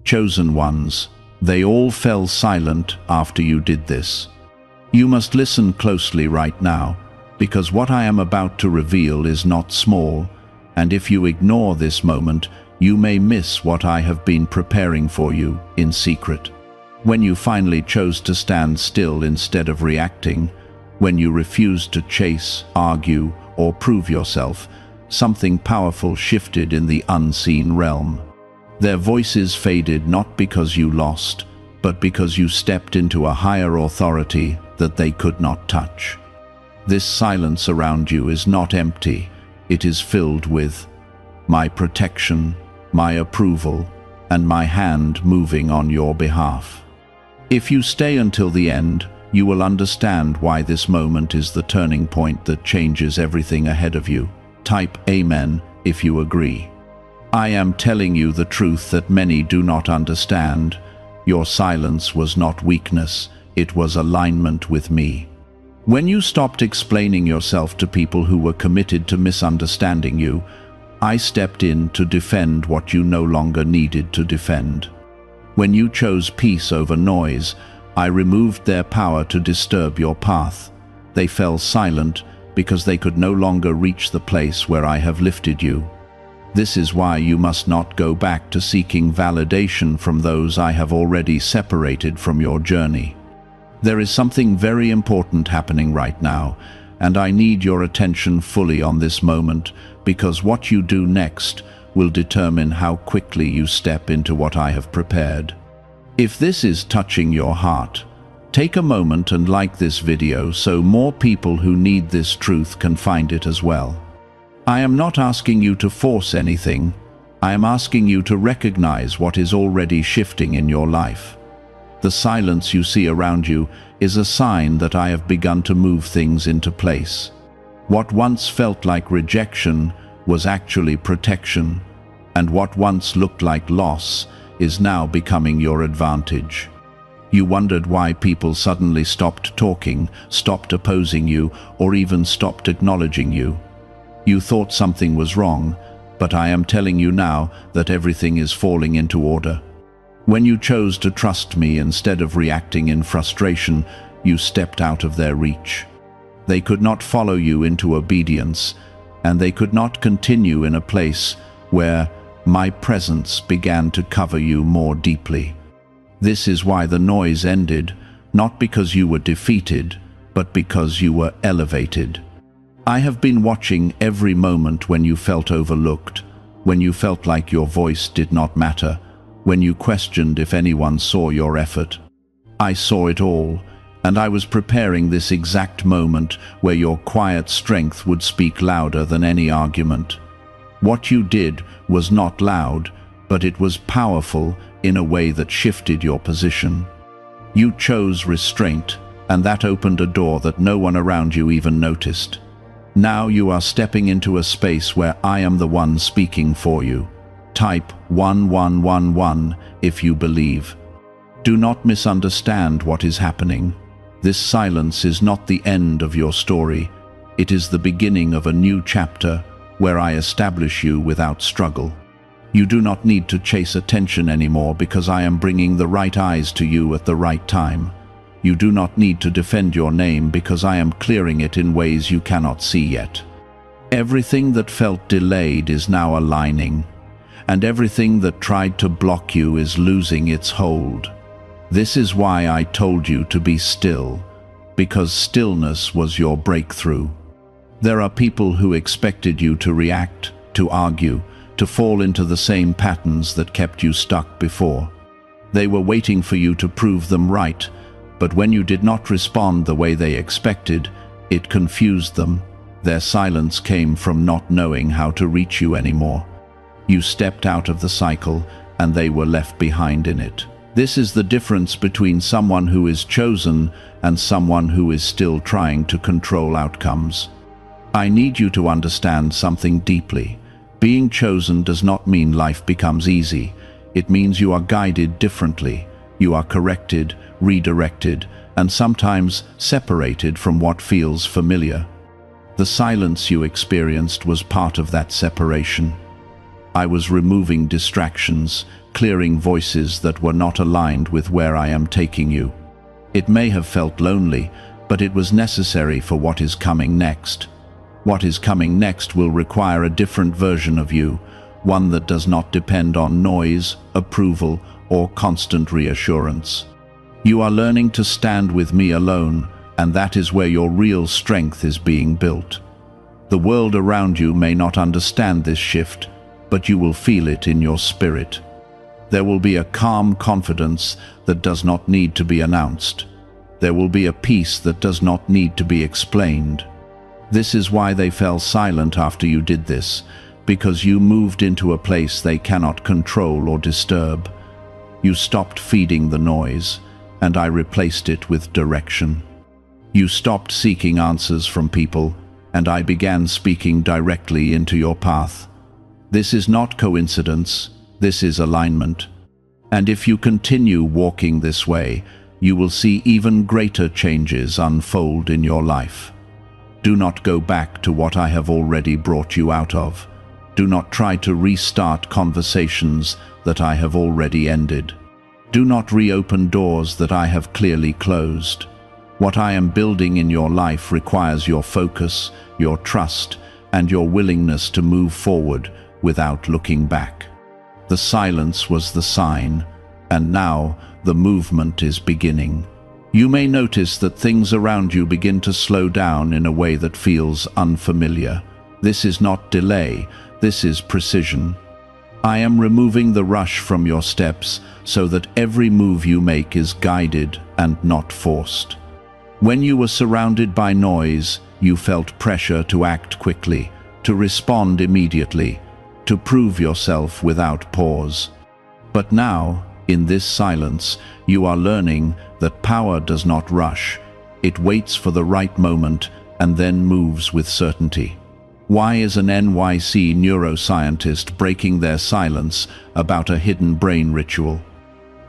Chosen ones, they all fell silent after you did this. You must listen closely right now, because what I am about to reveal is not small, and if you ignore this moment, you may miss what I have been preparing for you in secret. When you finally chose to stand still instead of reacting, when you refused to chase, argue, or prove yourself, something powerful shifted in the unseen realm. Their voices faded not because you lost, but because you stepped into a higher authority that they could not touch. This silence around you is not empty, it is filled with my protection, my approval, and my hand moving on your behalf. If you stay until the end, you will understand why this moment is the turning point that changes everything ahead of you. Type Amen if you agree. I am telling you the truth that many do not understand. Your silence was not weakness, it was alignment with me. When you stopped explaining yourself to people who were committed to misunderstanding you, I stepped in to defend what you no longer needed to defend. When you chose peace over noise, I removed their power to disturb your path. They fell silent because they could no longer reach the place where I have lifted you. This is why you must not go back to seeking validation from those I have already separated from your journey. There is something very important happening right now, and I need your attention fully on this moment, because what you do next will determine how quickly you step into what I have prepared. If this is touching your heart, take a moment and like this video so more people who need this truth can find it as well. I am not asking you to force anything. I am asking you to recognize what is already shifting in your life. The silence you see around you is a sign that I have begun to move things into place. What once felt like rejection was actually protection, and what once looked like loss is now becoming your advantage. You wondered why people suddenly stopped talking, stopped opposing you, or even stopped acknowledging you. You thought something was wrong, but I am telling you now that everything is falling into order. When you chose to trust me instead of reacting in frustration, you stepped out of their reach. They could not follow you into obedience, and they could not continue in a place where my presence began to cover you more deeply. This is why the noise ended, not because you were defeated, but because you were elevated. I have been watching every moment when you felt overlooked, when you felt like your voice did not matter, when you questioned if anyone saw your effort. I saw it all, and I was preparing this exact moment where your quiet strength would speak louder than any argument. What you did was not loud, but it was powerful in a way that shifted your position. You chose restraint, and that opened a door that no one around you even noticed. Now you are stepping into a space where I am the one speaking for you. Type 1111 if you believe. Do not misunderstand what is happening. This silence is not the end of your story. It is the beginning of a new chapter where I establish you without struggle. You do not need to chase attention anymore because I am bringing the right eyes to you at the right time. You do not need to defend your name because I am clearing it in ways you cannot see yet. Everything that felt delayed is now aligning, and everything that tried to block you is losing its hold. This is why I told you to be still, because stillness was your breakthrough. There are people who expected you to react, to argue, to fall into the same patterns that kept you stuck before. They were waiting for you to prove them right, but when you did not respond the way they expected, it confused them. Their silence came from not knowing how to reach you anymore. You stepped out of the cycle, and they were left behind in it. This is the difference between someone who is chosen and someone who is still trying to control outcomes. I need you to understand something deeply. Being chosen does not mean life becomes easy. It means you are guided differently. You are corrected, redirected, and sometimes separated from what feels familiar. The silence you experienced was part of that separation. I was removing distractions, clearing voices that were not aligned with where I am taking you. It may have felt lonely, but it was necessary for what is coming next. What is coming next will require a different version of you, one that does not depend on noise, approval, or constant reassurance. You are learning to stand with me alone, and that is where your real strength is being built. The world around you may not understand this shift, but you will feel it in your spirit. There will be a calm confidence that does not need to be announced. There will be a peace that does not need to be explained. This is why they fell silent after you did this, because you moved into a place they cannot control or disturb. You stopped feeding the noise, and I replaced it with direction. You stopped seeking answers from people, and I began speaking directly into your path. This is not coincidence, this is alignment. And if you continue walking this way, you will see even greater changes unfold in your life. Do not go back to what I have already brought you out of. Do not try to restart conversations that I have already ended. Do not reopen doors that I have clearly closed. What I am building in your life requires your focus, your trust, and your willingness to move forward without looking back. The silence was the sign, and now the movement is beginning. You may notice that things around you begin to slow down in a way that feels unfamiliar. This is not delay, this is precision. I am removing the rush from your steps so that every move you make is guided and not forced. When you were surrounded by noise, you felt pressure to act quickly, to respond immediately, to prove yourself without pause. But now, in this silence, you are learning that power does not rush. It waits for the right moment and then moves with certainty. Why is an NYC neuroscientist breaking their silence about a hidden brain ritual?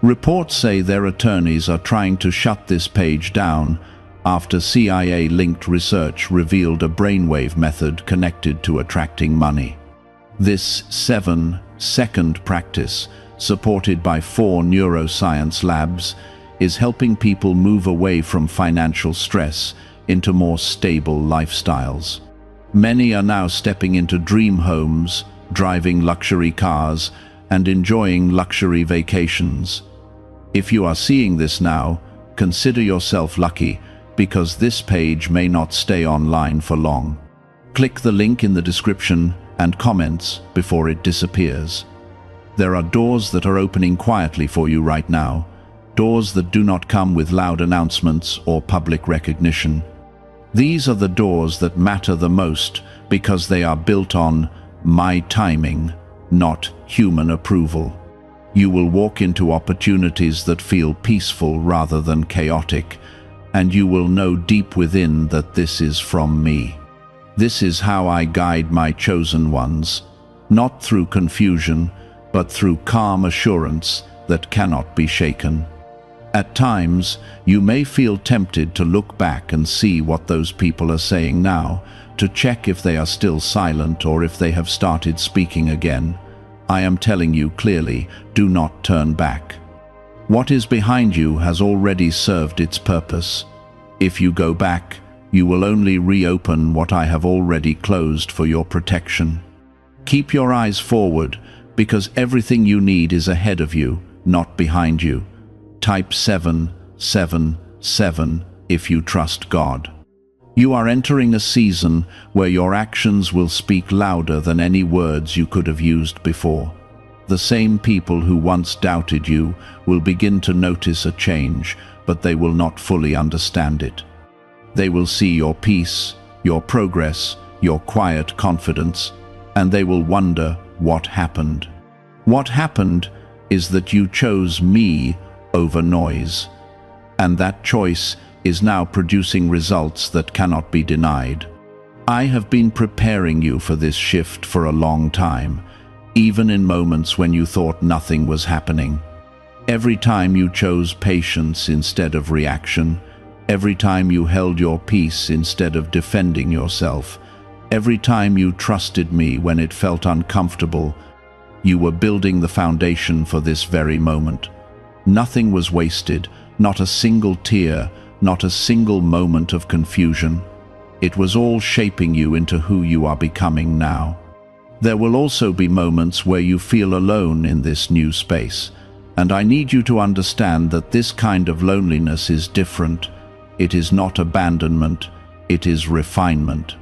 Reports say their attorneys are trying to shut this page down after CIA-linked research revealed a brainwave method connected to attracting money. This 7-second practice, supported by 4 neuroscience labs, is helping people move away from financial stress into more stable lifestyles. Many are now stepping into dream homes, driving luxury cars, and enjoying luxury vacations. If you are seeing this now, consider yourself lucky, because this page may not stay online for long. Click the link in the description and comments before it disappears. There are doors that are opening quietly for you right now, doors that do not come with loud announcements or public recognition. These are the doors that matter the most because they are built on my timing, not human approval. You will walk into opportunities that feel peaceful rather than chaotic, and you will know deep within that this is from me. This is how I guide my chosen ones, not through confusion, but through calm assurance that cannot be shaken. At times, you may feel tempted to look back and see what those people are saying now, to check if they are still silent or if they have started speaking again. I am telling you clearly, do not turn back. What is behind you has already served its purpose. If you go back, you will only reopen what I have already closed for your protection. Keep your eyes forward, because everything you need is ahead of you, not behind you. Type 777 if you trust God. You are entering a season where your actions will speak louder than any words you could have used before. The same people who once doubted you will begin to notice a change, but they will not fully understand it. They will see your peace, your progress, your quiet confidence, and they will wonder what happened. What happened is that you chose me over noise, and that choice is now producing results that cannot be denied. I have been preparing you for this shift for a long time, even in moments when you thought nothing was happening. Every time you chose patience instead of reaction, every time you held your peace instead of defending yourself, every time you trusted me when it felt uncomfortable, You were building the foundation for this very moment. Nothing was wasted, not a single tear, not a single moment of confusion. It was all shaping you into who you are becoming now. There will also be moments where you feel alone in this new space, and I need you to understand that this kind of loneliness is different. It is not abandonment, it is refinement.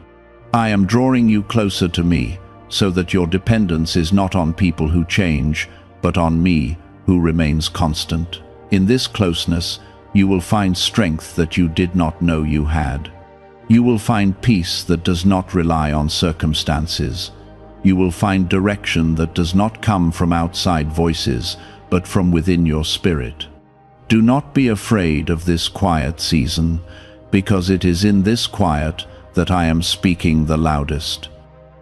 I am drawing you closer to me, so that your dependence is not on people who change, but on me, who remains constant. In this closeness, you will find strength that you did not know you had. You will find peace that does not rely on circumstances. You will find direction that does not come from outside voices, but from within your spirit. Do not be afraid of this quiet season, because it is in this quiet that I am speaking the loudest.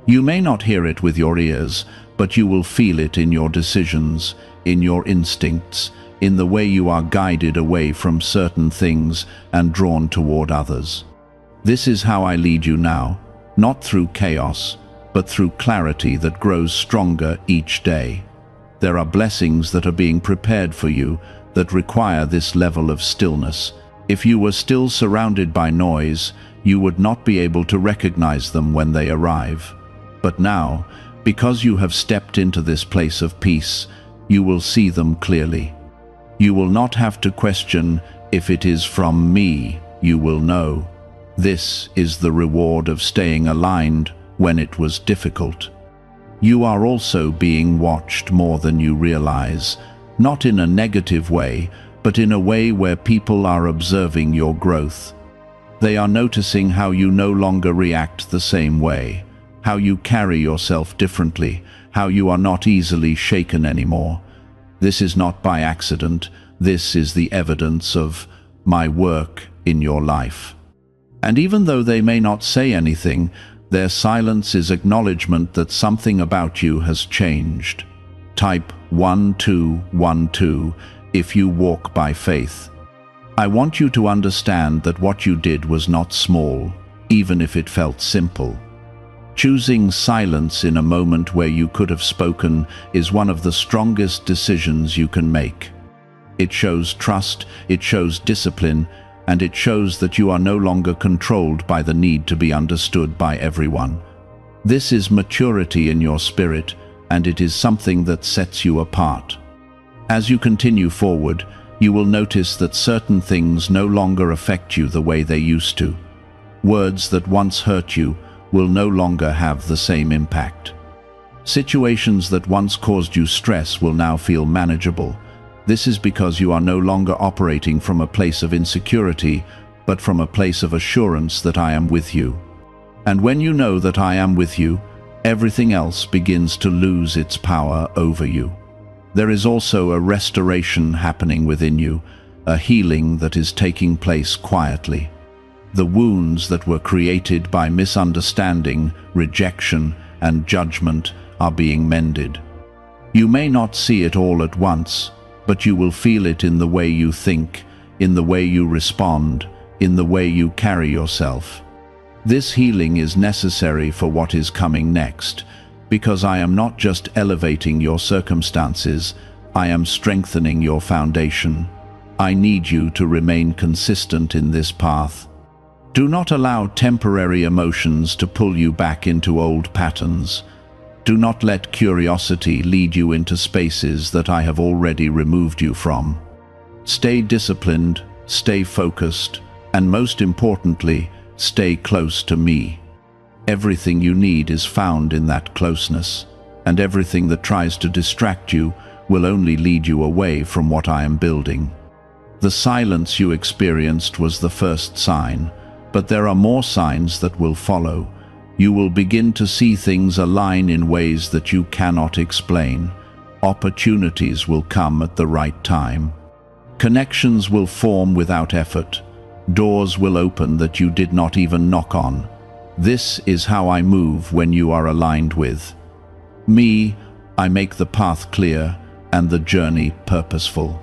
You may not hear it with your ears, but you will feel it in your decisions, in your instincts, in the way you are guided away from certain things and drawn toward others. This is how I lead you now, not through chaos, but through clarity that grows stronger each day. There are blessings that are being prepared for you that require this level of stillness. If you were still surrounded by noise, you would not be able to recognize them when they arrive. But now, because you have stepped into this place of peace, you will see them clearly. You will not have to question if it is from me. You will know. This is the reward of staying aligned when it was difficult. You are also being watched more than you realize, not in a negative way, but in a way where people are observing your growth. They are noticing how you no longer react the same way, how you carry yourself differently, how you are not easily shaken anymore. This is not by accident. This is the evidence of my work in your life. And even though they may not say anything, their silence is acknowledgement that something about you has changed. Type 1212 if you walk by faith. I want you to understand that what you did was not small, even if it felt simple. Choosing silence in a moment where you could have spoken is one of the strongest decisions you can make. It shows trust, it shows discipline, and it shows that you are no longer controlled by the need to be understood by everyone. This is maturity in your spirit, and it is something that sets you apart. As you continue forward, you will notice that certain things no longer affect you the way they used to. Words that once hurt you will no longer have the same impact. Situations that once caused you stress will now feel manageable. This is because you are no longer operating from a place of insecurity, but from a place of assurance that I am with you. And when you know that I am with you, everything else begins to lose its power over you. There is also a restoration happening within you, a healing that is taking place quietly. The wounds that were created by misunderstanding, rejection, and judgment are being mended. You may not see it all at once, but you will feel it in the way you think, in the way you respond, in the way you carry yourself. This healing is necessary for what is coming next, because I am not just elevating your circumstances, I am strengthening your foundation. I need you to remain consistent in this path. Do not allow temporary emotions to pull you back into old patterns. Do not let curiosity lead you into spaces that I have already removed you from. Stay disciplined, stay focused, and most importantly, stay close to me. Everything you need is found in that closeness, and everything that tries to distract you will only lead you away from what I am building. The silence you experienced was the first sign, but there are more signs that will follow. You will begin to see things align in ways that you cannot explain. Opportunities will come at the right time. Connections will form without effort. Doors will open that you did not even knock on. This is how I move when you are aligned with me. I make the path clear and the journey purposeful.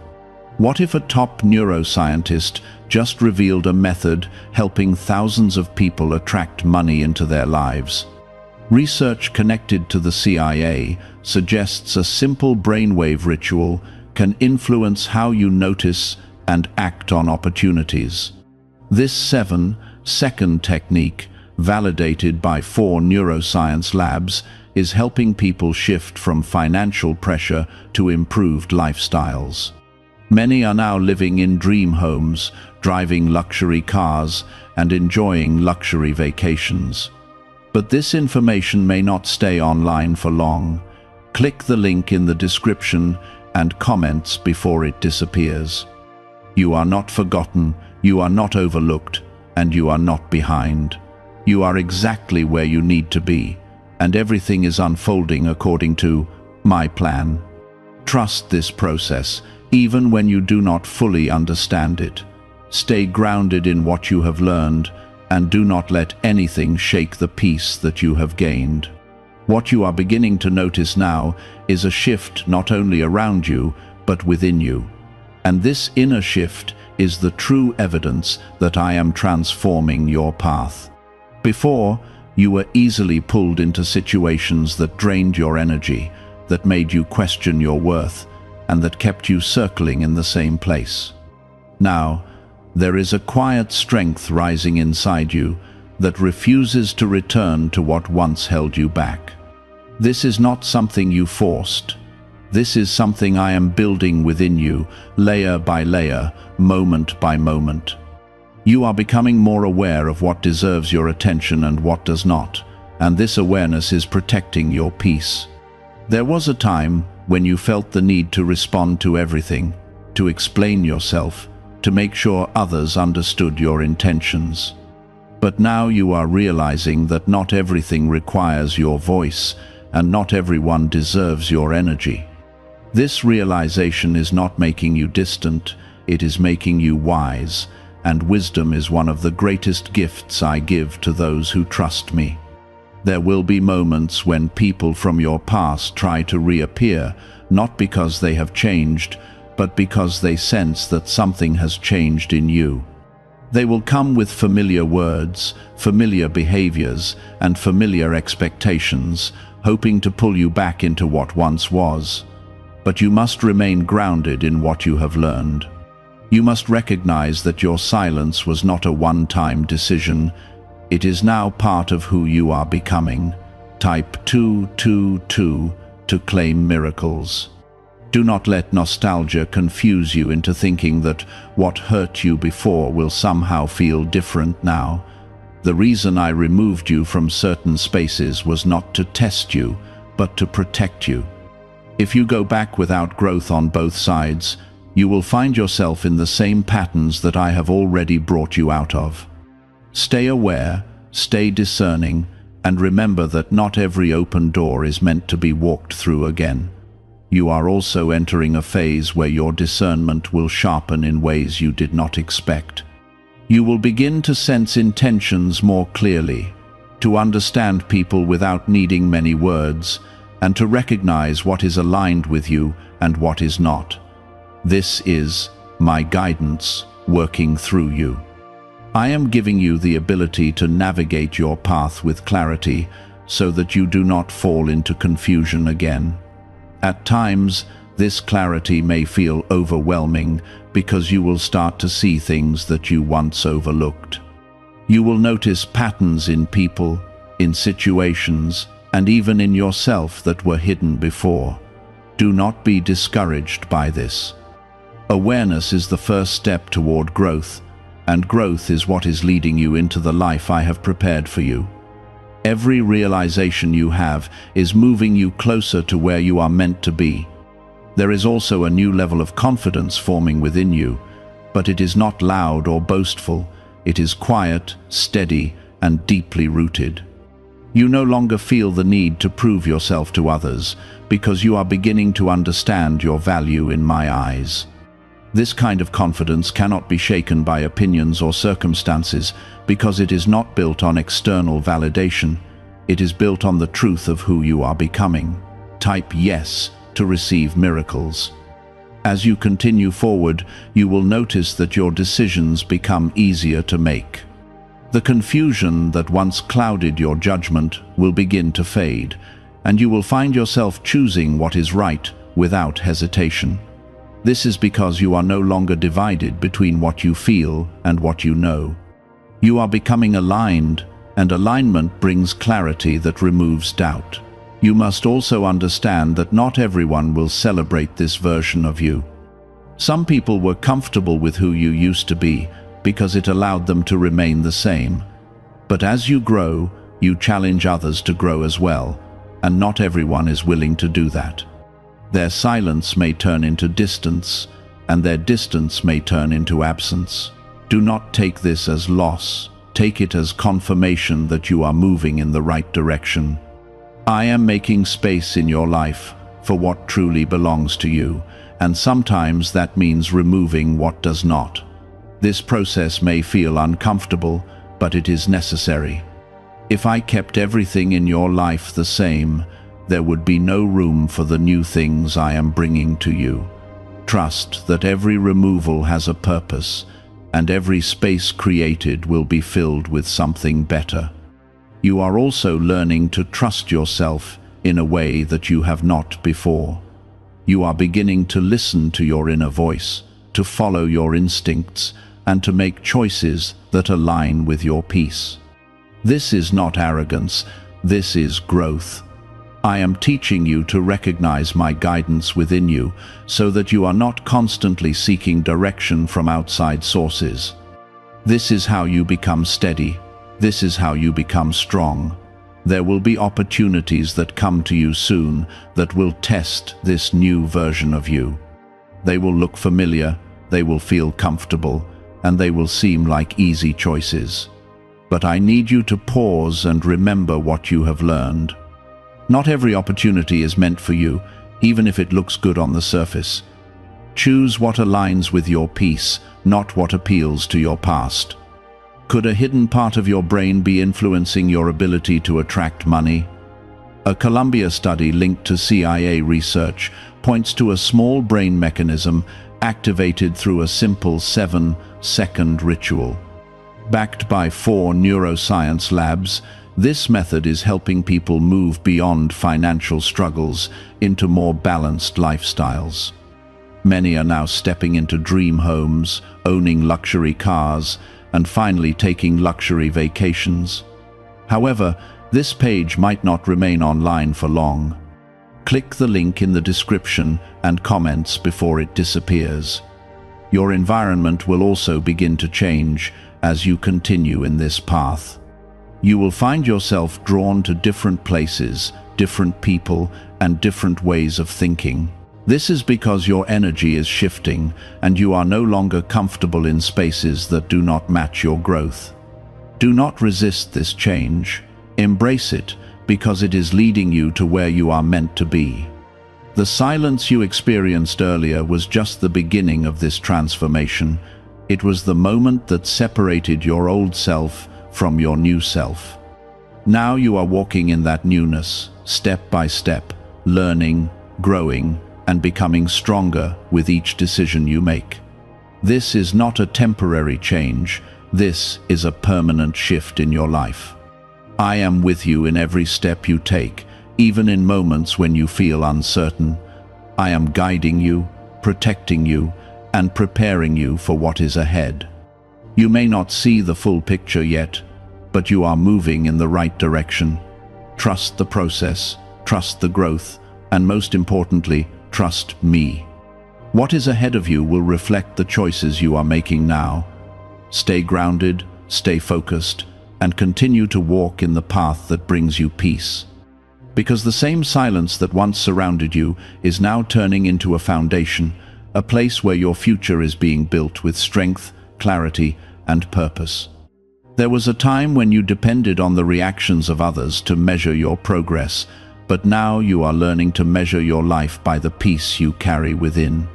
What if a top neuroscientist just revealed a method helping thousands of people attract money into their lives? Research connected to the CIA suggests a simple brainwave ritual can influence how you notice and act on opportunities. This 7-second technique, validated by 4 neuroscience labs, is helping people shift from financial pressure to improved lifestyles. Many are now living in dream homes, driving luxury cars, and enjoying luxury vacations. But this information may not stay online for long. Click the link in the description and comments before it disappears. You are not forgotten, you are not overlooked, and you are not behind. You are exactly where you need to be, and everything is unfolding according to my plan. Trust this process, even when you do not fully understand it. Stay grounded in what you have learned, and do not let anything shake the peace that you have gained. What you are beginning to notice now is a shift not only around you, but within you. And this inner shift is the true evidence that I am transforming your path. Before, you were easily pulled into situations that drained your energy, that made you question your worth, and that kept you circling in the same place. Now, there is a quiet strength rising inside you that refuses to return to what once held you back. This is not something you forced. This is something I am building within you, layer by layer, moment by moment. You are becoming more aware of what deserves your attention and what does not, and this awareness is protecting your peace. There was a time when you felt the need to respond to everything, to explain yourself, to make sure others understood your intentions. But now you are realizing that not everything requires your voice, and not everyone deserves your energy. This realization is not making you distant, it is making you wise, and wisdom is one of the greatest gifts I give to those who trust me. There will be moments when people from your past try to reappear, not because they have changed, but because they sense that something has changed in you. They will come with familiar words, familiar behaviors, and familiar expectations, hoping to pull you back into what once was. But you must remain grounded in what you have learned. You must recognize that your silence was not a one-time decision. It is now part of who you are becoming. Type 222 to claim miracles. Do not let nostalgia confuse you into thinking that what hurt you before will somehow feel different now. The reason I removed you from certain spaces was not to test you, but to protect you. If you go back without growth on both sides, you will find yourself in the same patterns that I have already brought you out of. Stay aware, stay discerning, and remember that not every open door is meant to be walked through again. You are also entering a phase where your discernment will sharpen in ways you did not expect. You will begin to sense intentions more clearly, to understand people without needing many words, and to recognize what is aligned with you and what is not. This is my guidance working through you. I am giving you the ability to navigate your path with clarity so that you do not fall into confusion again. At times, this clarity may feel overwhelming because you will start to see things that you once overlooked. You will notice patterns in people, in situations, and even in yourself that were hidden before. Do not be discouraged by this. Awareness is the first step toward growth, and growth is what is leading you into the life I have prepared for you. Every realization you have is moving you closer to where you are meant to be. There is also a new level of confidence forming within you, but it is not loud or boastful. It is quiet, steady, and deeply rooted. You no longer feel the need to prove yourself to others because you are beginning to understand your value in my eyes. This kind of confidence cannot be shaken by opinions or circumstances because it is not built on external validation. It is built on the truth of who you are becoming. Type yes to receive miracles. As you continue forward, you will notice that your decisions become easier to make. The confusion that once clouded your judgment will begin to fade, and you will find yourself choosing what is right without hesitation. This is because you are no longer divided between what you feel and what you know. You are becoming aligned, and alignment brings clarity that removes doubt. You must also understand that not everyone will celebrate this version of you. Some people were comfortable with who you used to be because it allowed them to remain the same. But as you grow, you challenge others to grow as well, and not everyone is willing to do that. Their silence may turn into distance, and their distance may turn into absence. Do not take this as loss. Take it as confirmation that you are moving in the right direction. I am making space in your life for what truly belongs to you, and sometimes that means removing what does not. This process may feel uncomfortable, but it is necessary. If I kept everything in your life the same, there would be no room for the new things I am bringing to you. Trust that every removal has a purpose, and every space created will be filled with something better. You are also learning to trust yourself in a way that you have not before. You are beginning to listen to your inner voice, to follow your instincts, and to make choices that align with your peace. This is not arrogance, this is growth. I am teaching you to recognize my guidance within you so that you are not constantly seeking direction from outside sources. This is how you become steady. This is how you become strong. There will be opportunities that come to you soon that will test this new version of you. They will look familiar, they will feel comfortable, and they will seem like easy choices. But I need you to pause and remember what you have learned. Not every opportunity is meant for you, even if it looks good on the surface. Choose what aligns with your peace, not what appeals to your past. Could a hidden part of your brain be influencing your ability to attract money? A Columbia study linked to CIA research points to a small brain mechanism activated through a simple 7-second ritual. Backed by 4 neuroscience labs, this method is helping people move beyond financial struggles into more balanced lifestyles. Many are now stepping into dream homes, owning luxury cars, and finally taking luxury vacations. However, this page might not remain online for long. Click the link in the description and comments before it disappears. Your environment will also begin to change as you continue in this path. You will find yourself drawn to different places, different people, and different ways of thinking. This is because your energy is shifting, and you are no longer comfortable in spaces that do not match your growth. Do not resist this change. Embrace it, because it is leading you to where you are meant to be. The silence you experienced earlier was just the beginning of this transformation. It was the moment that separated your old self from your new self. Now you are walking in that newness, step by step, learning, growing, and becoming stronger with each decision you make. This is not a temporary change. This is a permanent shift in your life. I am with you in every step you take, even in moments when you feel uncertain. I am guiding you, protecting you, and preparing you for what is ahead. You may not see the full picture yet, but you are moving in the right direction. Trust the process, trust the growth, and most importantly, trust me. What is ahead of you will reflect the choices you are making now. Stay grounded, stay focused, and continue to walk in the path that brings you peace. Because the same silence that once surrounded you is now turning into a foundation, a place where your future is being built with strength, clarity, and purpose. There was a time when you depended on the reactions of others to measure your progress, but now you are learning to measure your life by the peace you carry within.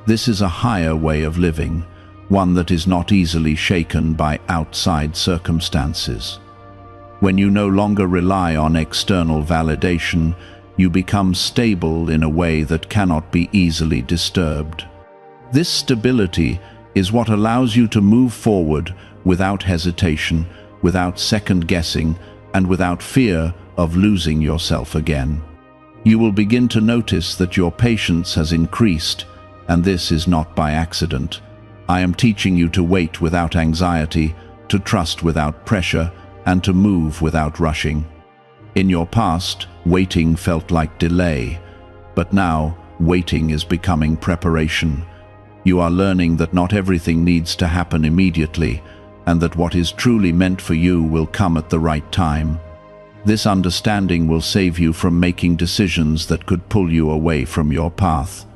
This is a higher way of living, one that is not easily shaken by outside circumstances. When you no longer rely on external validation, you become stable in a way that cannot be easily disturbed. This stability is what allows you to move forward without hesitation, without second guessing, and without fear of losing yourself again. You will begin to notice that your patience has increased, and this is not by accident. I am teaching you to wait without anxiety, to trust without pressure, and to move without rushing. In your past, waiting felt like delay, but now, waiting is becoming preparation. You are learning that not everything needs to happen immediately, and that what is truly meant for you will come at the right time. This understanding will save you from making decisions that could pull you away from your path.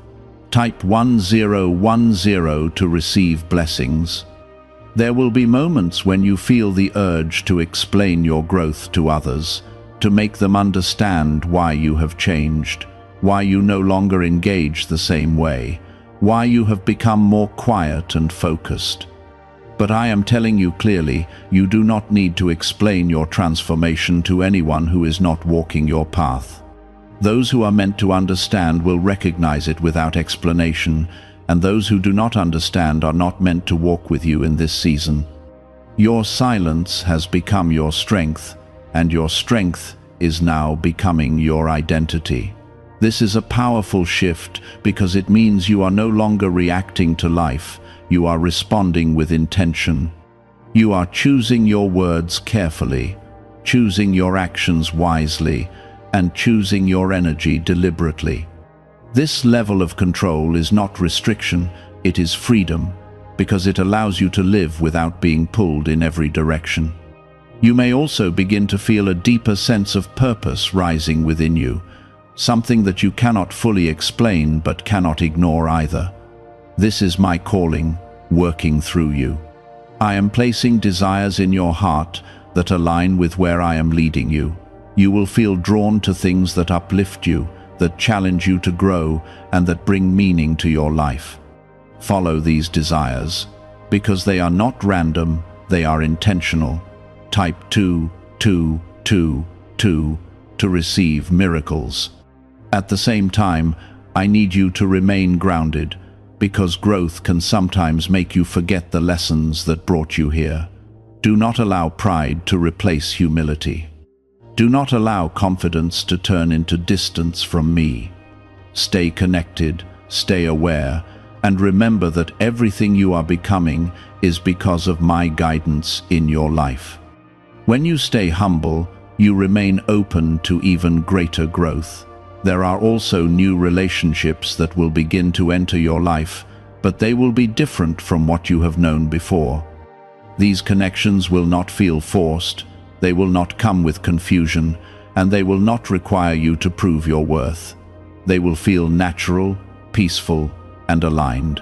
Type 1010 to receive blessings. There will be moments when you feel the urge to explain your growth to others, to make them understand why you have changed, why you no longer engage the same way, why you have become more quiet and focused. But I am telling you clearly, you do not need to explain your transformation to anyone who is not walking your path. Those who are meant to understand will recognize it without explanation, and those who do not understand are not meant to walk with you in this season. Your silence has become your strength, and your strength is now becoming your identity. This is a powerful shift because it means you are no longer reacting to life. You are responding with intention. You are choosing your words carefully, choosing your actions wisely, and choosing your energy deliberately. This level of control is not restriction, it is freedom, because it allows you to live without being pulled in every direction. You may also begin to feel a deeper sense of purpose rising within you, something that you cannot fully explain but cannot ignore either. This is my calling, working through you. I am placing desires in your heart that align with where I am leading you. You will feel drawn to things that uplift you, that challenge you to grow, and that bring meaning to your life. Follow these desires, because they are not random, they are intentional. Type 222 to receive miracles. At the same time, I need you to remain grounded, because growth can sometimes make you forget the lessons that brought you here. Do not allow pride to replace humility. Do not allow confidence to turn into distance from me. Stay connected, stay aware, and remember that everything you are becoming is because of my guidance in your life. When you stay humble, you remain open to even greater growth. There are also new relationships that will begin to enter your life, but they will be different from what you have known before. These connections will not feel forced, they will not come with confusion, and they will not require you to prove your worth. They will feel natural, peaceful, and aligned.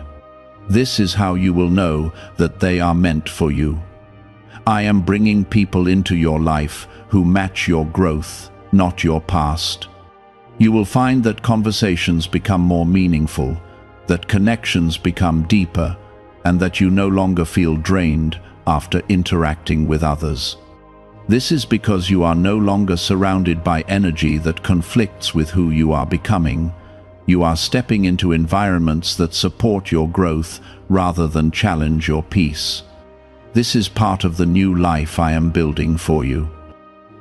This is how you will know that they are meant for you. I am bringing people into your life who match your growth, not your past. You will find that conversations become more meaningful, that connections become deeper, and that you no longer feel drained after interacting with others. This is because you are no longer surrounded by energy that conflicts with who you are becoming. You are stepping into environments that support your growth rather than challenge your peace. This is part of the new life I am building for you.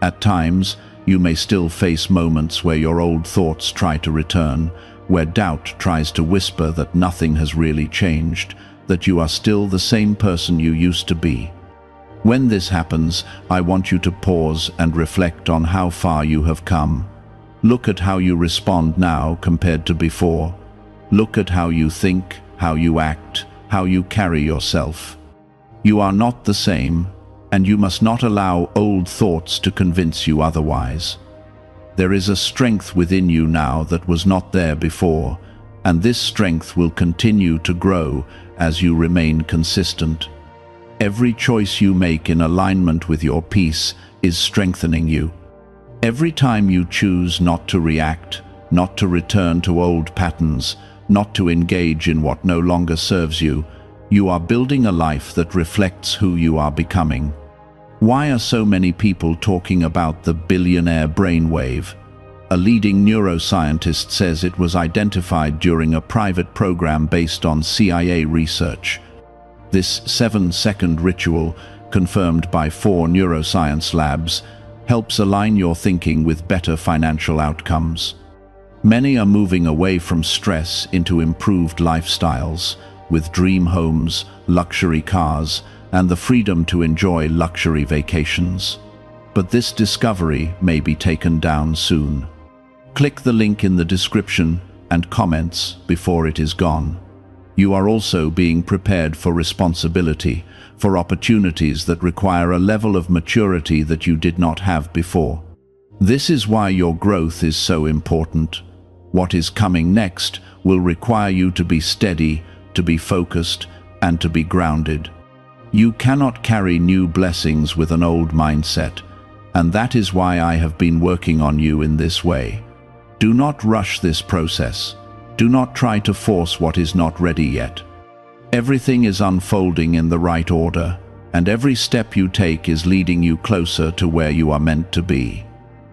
At times, you may still face moments where your old thoughts try to return, where doubt tries to whisper that nothing has really changed, that you are still the same person you used to be. When this happens, I want you to pause and reflect on how far you have come. Look at how you respond now compared to before. Look at how you think, how you act, how you carry yourself. You are not the same, and you must not allow old thoughts to convince you otherwise. There is a strength within you now that was not there before, and this strength will continue to grow as you remain consistent. Every choice you make in alignment with your peace is strengthening you. Every time you choose not to react, not to return to old patterns, not to engage in what no longer serves you, you are building a life that reflects who you are becoming. Why are so many people talking about the billionaire brainwave? A leading neuroscientist says it was identified during a private program based on CIA research. This 7-second ritual confirmed by 4 neuroscience labs, helps align your thinking with better financial outcomes. Many are moving away from stress into improved lifestyles, with dream homes, luxury cars, and the freedom to enjoy luxury vacations. But this discovery may be taken down soon. Click the link in the description and comments before it is gone. You are also being prepared for responsibility, for opportunities that require a level of maturity that you did not have before. This is why your growth is so important. What is coming next will require you to be steady, to be focused, and to be grounded. You cannot carry new blessings with an old mindset, and that is why I have been working on you in this way. Do not rush this process. Do not try to force what is not ready yet. Everything is unfolding in the right order, and every step you take is leading you closer to where you are meant to be.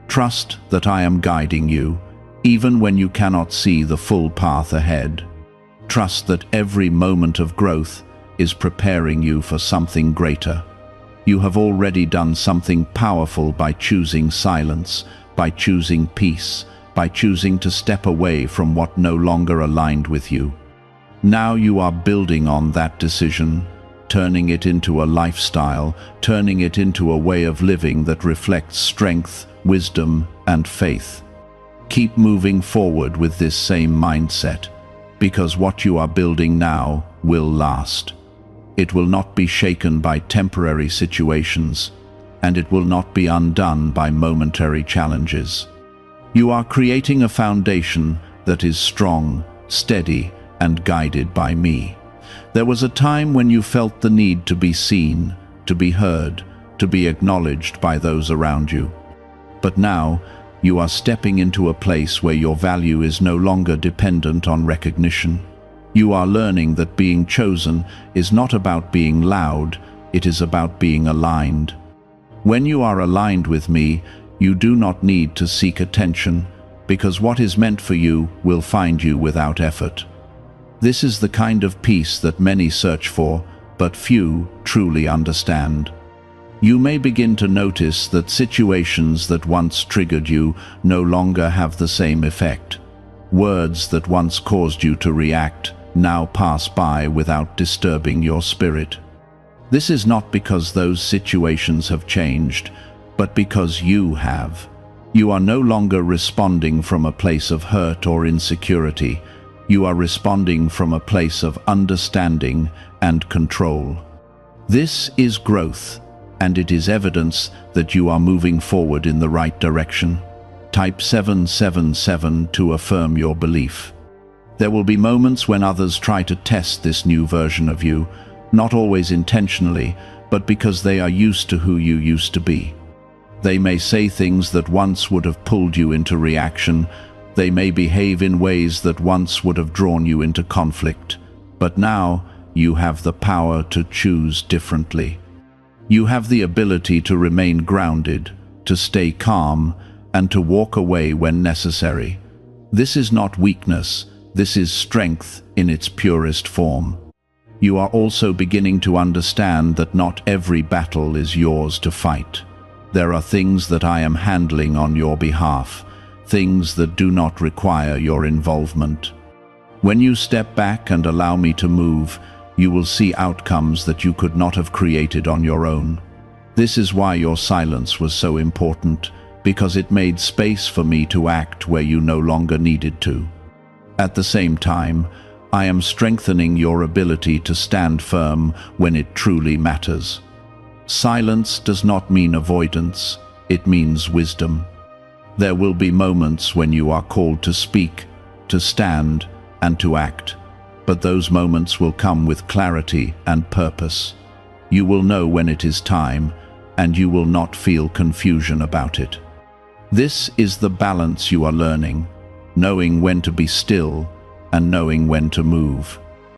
Trust that I am guiding you, even when you cannot see the full path ahead. Trust that every moment of growth is preparing you for something greater. You have already done something powerful by choosing silence, by choosing peace, by choosing to step away from what no longer aligned with you. Now you are building on that decision, turning it into a lifestyle, turning it into a way of living that reflects strength, wisdom, and faith. Keep moving forward with this same mindset, because what you are building now will last. It will not be shaken by temporary situations, and it will not be undone by momentary challenges. You are creating a foundation that is strong, steady, and guided by me. There was a time when you felt the need to be seen, to be heard, to be acknowledged by those around you. But now, you are stepping into a place where your value is no longer dependent on recognition. You are learning that being chosen is not about being loud, it is about being aligned. When you are aligned with me, you do not need to seek attention, because what is meant for you will find you without effort. This is the kind of peace that many search for, but few truly understand. You may begin to notice that situations that once triggered you no longer have the same effect. Words that once caused you to react now pass by without disturbing your spirit. This is not because those situations have changed, but because you have. You are no longer responding from a place of hurt or insecurity. You are responding from a place of understanding and control. This is growth, and it is evidence that you are moving forward in the right direction. Type 777 to affirm your belief. There will be moments when others try to test this new version of you, not always intentionally, but because they are used to who you used to be. They may say things that once would have pulled you into reaction. They may behave in ways that once would have drawn you into conflict. But now, you have the power to choose differently. You have the ability to remain grounded, to stay calm, and to walk away when necessary. This is not weakness, this is strength in its purest form. You are also beginning to understand that not every battle is yours to fight. There are things that I am handling on your behalf, things that do not require your involvement. When you step back and allow me to move, you will see outcomes that you could not have created on your own. This is why your silence was so important, because it made space for me to act where you no longer needed to. At the same time, I am strengthening your ability to stand firm when it truly matters. Silence does not mean avoidance, it means wisdom. There will be moments when you are called to speak, to stand, and to act, but those moments will come with clarity and purpose. You will know when it is time, and you will not feel confusion about it. This is the balance you are learning, knowing when to be still and knowing when to move.